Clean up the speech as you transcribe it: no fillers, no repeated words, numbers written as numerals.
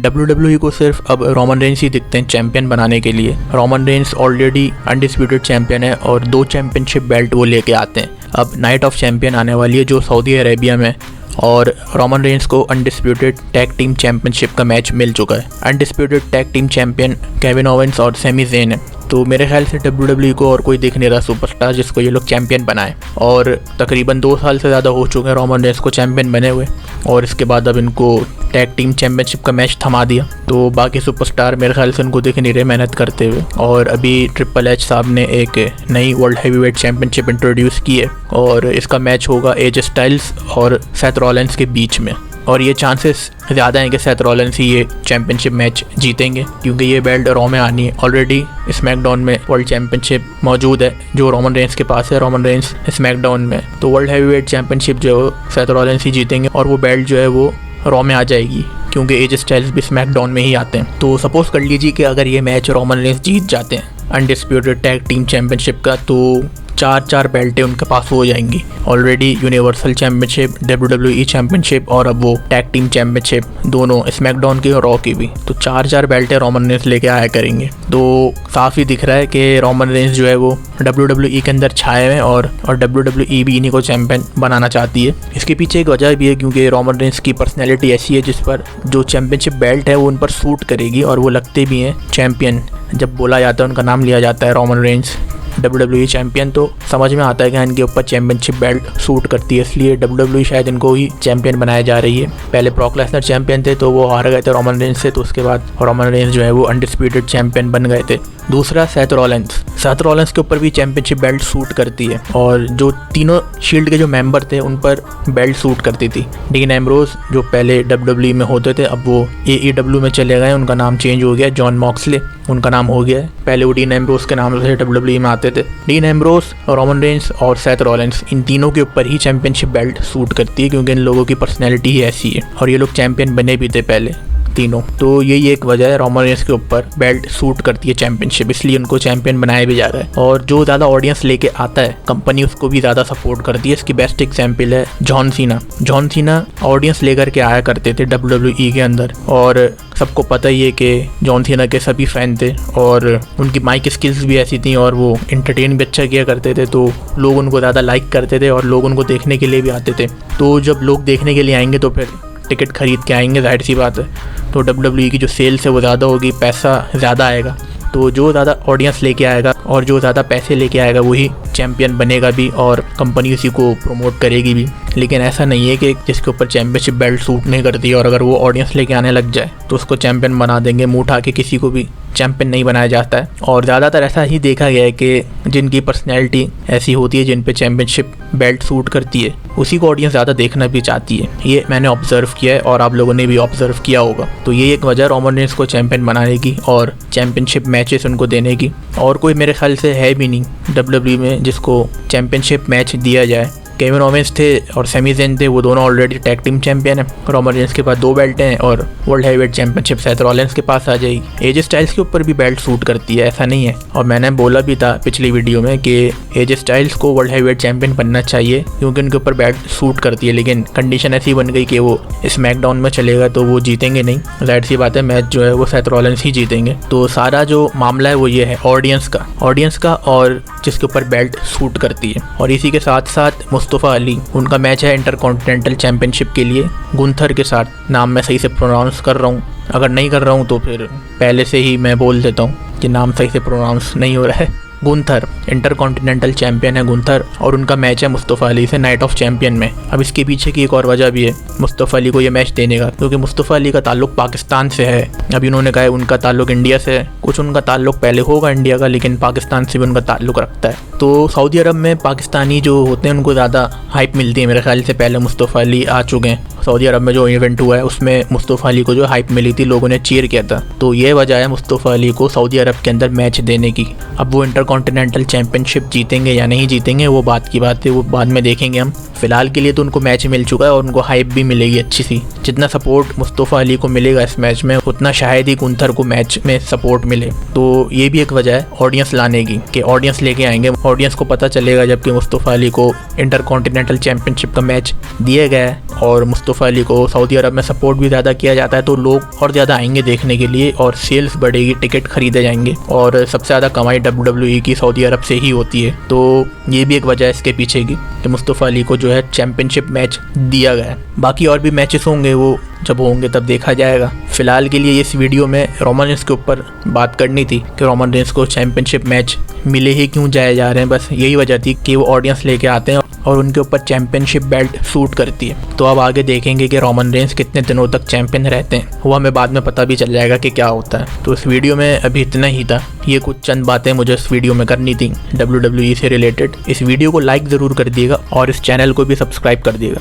WWE को सिर्फ अब रोमन रेंस ही दिखते हैं चैंपियन बनाने के लिए। Roman Reigns already undisputed champion है और 2 चैंपियनशिप बेल्ट वो लेके आते हैं। अब नाइट ऑफ चैंपियन आने वाली है जो सऊदी अरेबिया में, और रोमन रेंस को अनडिस्प्यूटेड टैग टीम चैंपियनशिप का मैच मिल चुका है। Undisputed tag team champion Kevin Owens और सैमी ज़ेन है। तो मेरे ख्याल से WWE को और कोई दिख नहीं रहा सुपरस्टार जिसको ये लोग चैंपियन बनाए, और तकरीबन 2 साल से ज़्यादा हो चुके हैं रोमन रेंस को चैंपियन बने हुए, और इसके बाद अब इनको टैग टीम चैंपियनशिप का मैच थमा दिया। तो बाकी सुपरस्टार मेरे ख्याल से उनको दिख नहीं रहे मेहनत करते हुए। और अभी ट्रिपल एच साहब ने एक नई वर्ल्ड हैवीवेट चैंपियनशिप इंट्रोड्यूस की है, और इसका मैच होगा एज स्टाइल्स और सेथ रॉलिंस के बीच में, और ये चांसेस ज़्यादा हैं कि सेथ रॉलिंस ही ये चैंपियनशिप मैच जीतेंगे, क्योंकि ये बेल्ट रॉ में आनी है। ऑलरेडी स्मैकडाउन में वर्ल्ड चैंपियनशिप मौजूद है जो रोमन रेंस के पास है। रोमन रेंस स्मैकडाउन में, तो वर्ल्ड हैवीवेट चैंपियनशिप जो है सेथ रॉलिंस ही जीतेंगे, और वो बेल्ट जो है वो रॉ में आ जाएगी, क्योंकि एज स्टाइल्स भी स्मैकडाउन में ही आते हैं। तो सपोज कर लीजिए कि अगर ये मैच रोमन रेंस जीत जाते हैं अनडिस्प्यूटेड टैग टीम चैंपियनशिप का, तो 4 बेल्टें उनके पास हो जाएंगी। Already universal championship, WWE championship, और अब वो टैग टीम चैंपियनशिप, दोनों स्मैकडाउन की और रॉ की भी। तो 4 बेल्टें रोमन रेंस लेके आया करेंगे। तो साफ ही दिख रहा है कि रोमन रेंस जो है वो WWE के अंदर छाए हुए हैं, और WWE भी इन्हीं को चैंपियन बनाना चाहती है। इसके पीछे एक वजह भी है, क्योंकि रोमन रेंस की पर्सनैलिटी ऐसी है जिस पर जो चैंपियनशिप बेल्ट है वो उन पर सूट करेगी, और वो लगते भी हैं चैंपियन। जब बोला जाता है, उनका नाम लिया जाता है रोमन रेंस WWE चैंपियन, तो समझ में आता है कि इनके ऊपर चैंपियनशिप बेल्ट सूट करती है, इसलिए WWE शायद इनको ही चैंपियन बनाया जा रही है। पहले ब्रॉक लेसनर चैंपियन थे, तो वो हार गए थे रोमन रेंस से, तो उसके बाद रोमन रेंस जो है वो अनडिस्प्यूटेड चैंपियन बन गए थे। दूसरा सेथ रॉलिंस के ऊपर भी चैंपियनशिप बेल्ट सूट करती है, और जो तीनों शील्ड के जो मेंबर थे उन पर बेल्ट सूट करती थी। डीन एम्ब्रोज जो पहले WWE में होते थे, अब वो AEW में चले गए, उनका नाम चेंज हो गया, जॉन मॉक्सले उनका नाम हो गया है। पहले वो डीन एम्ब्रोज के नाम से WWE में आते थे। डीन एम्ब्रोज, रोमन रेंस और सेथ रॉलिंस, इन तीनों के ऊपर ही चैंपियनशिप बेल्ट सूट करती है, क्योंकि इन लोगों की पर्सनैलिटी ही ऐसी है, और ये लोग चैंपियन बने भी थे पहले तीनों। तो यही एक वजह है, रोमन रेंस के ऊपर बेल्ट सूट करती है चैंपियनशिप, इसलिए उनको चैंपियन बनाया भी जा रहा है। और जो ज़्यादा ऑडियंस लेके आता है कंपनी, उसको भी ज़्यादा सपोर्ट करती है। इसकी बेस्ट एग्जाम्पल है जॉन सीना ऑडियंस लेकर के आया करते थे WWE के अंदर, और सबको पता ही है कि जॉन सीना के सभी फ़ैन थे, और उनकी माइक स्किल्स भी ऐसी थी, और वो एंटरटेन भी अच्छा किया करते थे, तो लोग उनको ज़्यादा लाइक करते थे, और लोग उनको देखने के लिए भी आते थे। तो जब लोग देखने के लिए आएंगे तो फिर टिकट खरीद के आएंगे, जाहिर सी बात है। तो WWE की जो सेल्स है वो ज़्यादा होगी, पैसा ज़्यादा आएगा। तो जो ज़्यादा ऑडियंस लेके आएगा और जो ज़्यादा पैसे लेके आएगा वही चैंपियन बनेगा भी, और कंपनी उसी को प्रमोट करेगी भी। लेकिन ऐसा नहीं है कि जिसके ऊपर चैंपियनशिप बेल्ट सूट नहीं करती, और अगर वो ऑडियंस लेके आने लग जाए तो उसको चैंपियन बना देंगे। मुँह उठा के किसी को भी चैंपियन नहीं बनाया जाता है, और ज़्यादातर ऐसा ही देखा गया है कि जिनकी पर्सनैलिटी ऐसी होती है, जिन पे चैंपियनशिप बेल्ट सूट करती है, उसी को ऑडियंस ज़्यादा देखना भी चाहती है। ये मैंने ऑब्जर्व किया है, और आप लोगों ने भी ऑब्जर्व किया होगा। तो ये एक वजह रोमन रेंस को चैंपियन बनाने की और चैंपियनशिप मैचेस उनको देने की। और कोई मेरे ख्याल से है भी नहीं WWE में जिसको चैंपियनशिप मैच दिया जाए। केविन ओवेंस थे और सैमी ज़ेन थे, वो दोनों ऑलरेडी टैग टीम चैंपियन है। रोमन रेंस के पास 2 बेल्ट हैं, और world heavyweight championship Seth Rollins के पास आ जाएगी। एज स्टाइल्स के ऊपर भी बेल्ट सूट करती है, ऐसा नहीं है। और मैंने बोला भी था पिछली वीडियो में कि एज स्टाइल्स को वर्ल्ड हैवीवेट चैंपियन बनना चाहिए, क्योंकि उनके ऊपर बेल्ट सूट करती है। लेकिन कंडीशन ऐसी बन गई कि वो स्मैकडाउन में चलेगा, तो वो जीतेंगे नहीं। जाहिर सी बात है, मैच जो है वो सेथ रॉलिंस ही जीतेंगे। तो सारा जो मामला है वो ये है ऑडियंस का और जिसके ऊपर बेल्ट सूट करती है। और इसी के साथ साथ मुस्तफ़ा अली, उनका मैच है इंटरकॉन्टिनेंटल चैंपियनशिप के लिए गुंथर के साथ। नाम मैं सही से प्रोनाउंस कर रहा हूँ, अगर नहीं कर रहा हूँ तो फिर पहले से ही मैं बोल देता हूँ कि नाम सही से प्रोनाउंस नहीं हो रहा है। गुंथर इंटरकॉन्टिनेंटल चैंपियन है गुंथर, और उनका मैच है मुस्तफ़ा अली से नाइट ऑफ चैंपियन में। अब इसके पीछे की एक और वजह भी है मुस्तफ़ा अली को ये मैच देने का, क्योंकि मुस्तफ़ा अली का ताल्लुक पाकिस्तान से है। अभी उन्होंने कहा है उनका ताल्लुक इंडिया से है, कुछ उनका ताल्लुक पहले होगा इंडिया का, लेकिन पाकिस्तान से भी उनका ताल्लुक रखता है। तो सऊदी अरब में पाकिस्तानी जो होते हैं उनको ज़्यादा हाइप मिलती है मेरे ख्याल से। पहले मुस्तफ़ा अली आ चुके हैं, सऊदी अरब में जो इवेंट हुआ है उसमें मुस्तफ़ा अली को जो हाइप मिली थी, लोगों ने चीयर किया था। तो ये वजह है मुस्तफ़ा अली को सऊदी अरब के अंदर मैच देने की। अब वो इंटरकॉन्टिनेंटल चैंपियनशिप जीतेंगे या नहीं जीतेंगे वो बात की बात है, वो बाद में देखेंगे हम। फिलहाल के लिए तो उनको मैच मिल चुका है और उनको हाइप भी मिलेगी अच्छी सी। जितना सपोर्ट मुस्तफ़ा अली को मिलेगा इस मैच में उतना शायद ही गुंथर को मैच में सपोर्ट मिले। तो ये भी एक वजह है ऑडियंस लाने की कि ऑडियंस लेके आएंगे। ऑडियंस को पता चलेगा जबकि मुस्तफ़ा अली को इंटरकॉन्टिनेंटल चैंपियनशिप का मैच दिया गया है और मुस्तफ़ा अली को सऊदी अरब में सपोर्ट भी ज़्यादा किया जाता है, तो लोग और ज़्यादा आएंगे देखने के लिए और सेल्स बढ़ेगी, टिकट खरीदे जाएंगे और सबसे ज़्यादा कमाई WWE की सऊदी अरब से ही होती है। तो ये भी एक वजह है इसके पीछे की कि मुस्तफ़ा अली को जो है चैंपियनशिप मैच दिया गया है। बाकी और भी मैचेस होंगे, वो जब होंगे तब देखा जाएगा। फिलहाल के लिए इस वीडियो में रोमन रेंस के ऊपर बात करनी थी कि रोमन रेंस को चैंपियनशिप मैच मिले ही क्यों जाए जा रहे हैं। बस यही वजह थी कि वो ऑडियंस लेके आते हैं और उनके ऊपर चैंपियनशिप बेल्ट सूट करती है। तो अब आगे देखेंगे कि रोमन रेंस कितने दिनों तक चैंपियन रहते हैं, वो हमें बाद में पता भी चल जाएगा कि क्या होता है। तो इस वीडियो में अभी इतना ही था। ये कुछ चंद बातें मुझे इस वीडियो में करनी थी WWE से रिलेटेड। इस वीडियो को लाइक ज़रूर कर दिएगा और इस चैनल को भी सब्सक्राइब कर दिएगा।